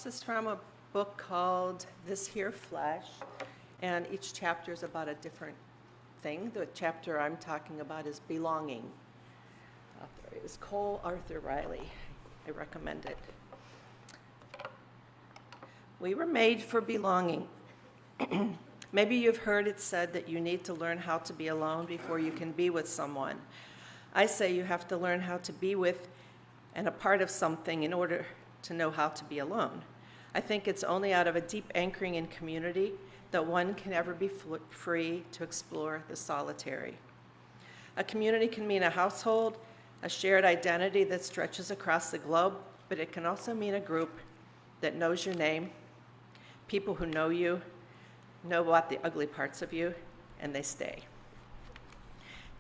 This is from a book called This Here Flesh, and each chapter is about a different thing. The chapter I'm talking about is belonging. Author is Cole Arthur Riley. I recommend it. We were made for belonging. Maybe you've heard it said that you need to learn how to be alone before you can be with someone. I say you have to learn how to be with and a part of something in order to know how to be alone. I think it's only out of a deep anchoring in community that one can ever be free to explore the solitary. A community can mean a household, a shared identity that stretches across the globe, but it can also mean a group that knows your name, people who know you, know about the ugly parts of you, and they stay.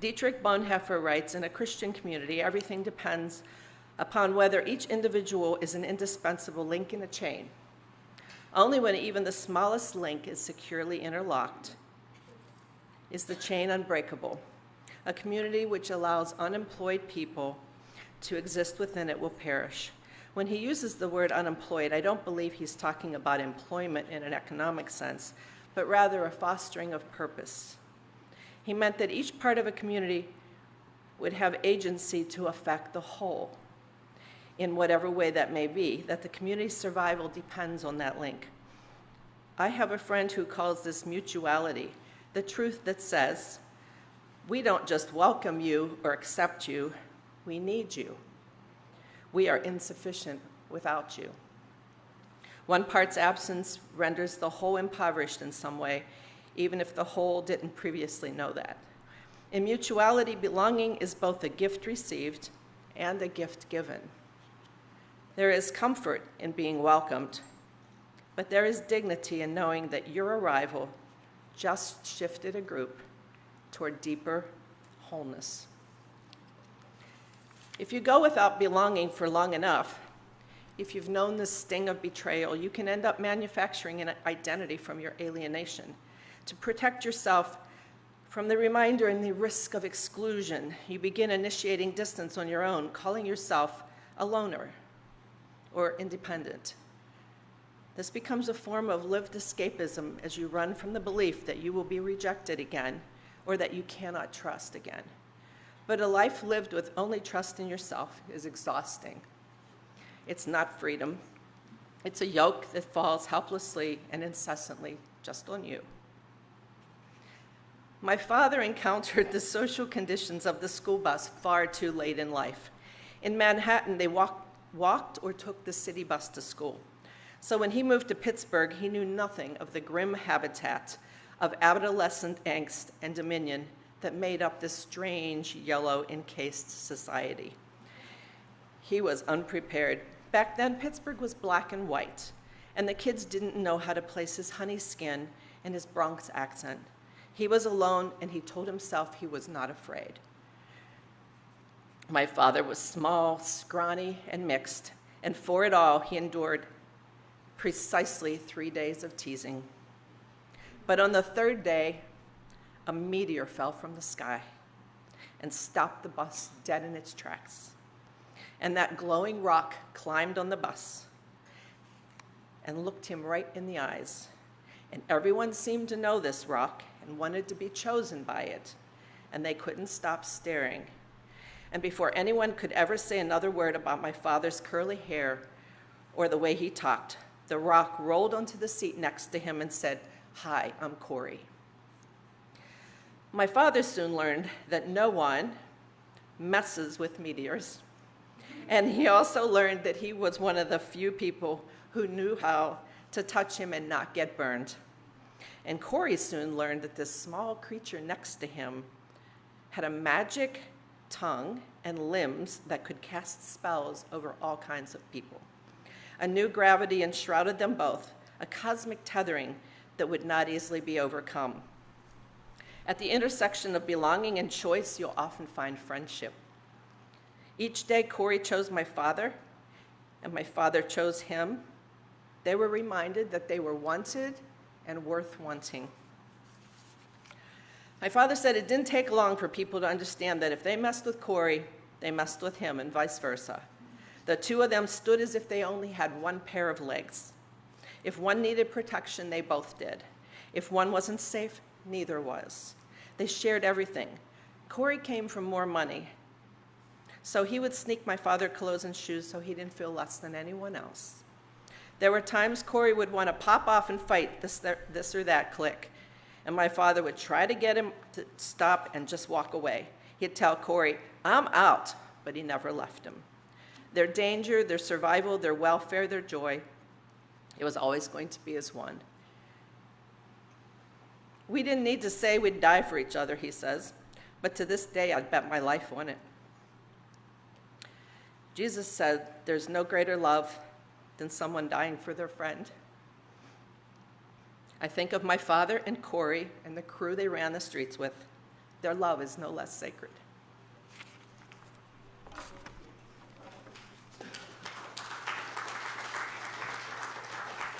Dietrich Bonhoeffer writes, in a Christian community, everything depends upon whether each individual is an indispensable link in a chain. Only when even the smallest link is securely interlocked is the chain unbreakable. A community which allows unemployed people to exist within it will perish. When he uses the word unemployed, I don't believe he's talking about employment in an economic sense, but rather a fostering of purpose. He meant that each part of a community would have agency to affect the whole in whatever way that may be, that the community's survival depends on that link. I have a friend who calls this mutuality, the truth that says, we don't just welcome you or accept you, we need you. We are insufficient without you. One part's absence renders the whole impoverished in some way, even if the whole didn't previously know that. In mutuality, belonging is both a gift received and a gift given. There is comfort in being welcomed, but there is dignity in knowing that your arrival just shifted a group toward deeper wholeness. If you go without belonging for long enough, if you've known the sting of betrayal, you can end up manufacturing an identity from your alienation. To protect yourself from the reminder and the risk of exclusion, you begin initiating distance on your own, calling yourself a loner or independent. This becomes a form of lived escapism as you run from the belief that you will be rejected again or that you cannot trust again. But a life lived with only trust in yourself is exhausting. It's not freedom. It's a yoke that falls helplessly and incessantly just on you. My father encountered the social conditions of the school bus far too late in life. In Manhattan, they walked or took the city bus to school. So when he moved to Pittsburgh, he knew nothing of the grim habitat of adolescent angst and dominion that made up this strange, yellow, encased society. He was unprepared. Back then, Pittsburgh was black and white, and the kids didn't know how to place his honey skin and his Bronx accent. He was alone, and he told himself he was not afraid. My father was small, scrawny, and mixed, and for it all, he endured precisely 3 days of teasing. But on the third day, a meteor fell from the sky and stopped the bus dead in its tracks. And that glowing rock climbed on the bus and looked him right in the eyes. And everyone seemed to know this rock and wanted to be chosen by it, and they couldn't stop staring. And before anyone could ever say another word about my father's curly hair or the way he talked, the rock rolled onto the seat next to him and said, "Hi, I'm Corey." My father soon learned that no one messes with meteors. And he also learned that he was one of the few people who knew how to touch him and not get burned. And Corey soon learned that this small creature next to him had a magic tongue and limbs that could cast spells over all kinds of people. A new gravity enshrouded them both, a cosmic tethering that would not easily be overcome. At the intersection of belonging and choice, you'll often find friendship. Each day, Corey chose my father, and my father chose him. They were reminded that they were wanted and worth wanting. My father said it didn't take long for people to understand that if they messed with Corey, they messed with him, and vice versa. The two of them stood as if they only had one pair of legs. If one needed protection, they both did. If one wasn't safe, neither was. They shared everything. Corey came from more money, so he would sneak my father clothes and shoes so he didn't feel less than anyone else. There were times Corey would want to pop off and fight this or that clique, and my father would try to get him to stop and just walk away. He'd tell Corey, "I'm out," but he never left him. Their danger, their survival, their welfare, their joy, it was always going to be as one. We didn't need to say we'd die for each other, he says, but to this day, I'd bet my life on it. Jesus said, there's no greater love than someone dying for their friend. I think of my father and Corey and the crew they ran the streets with. Their love is no less sacred.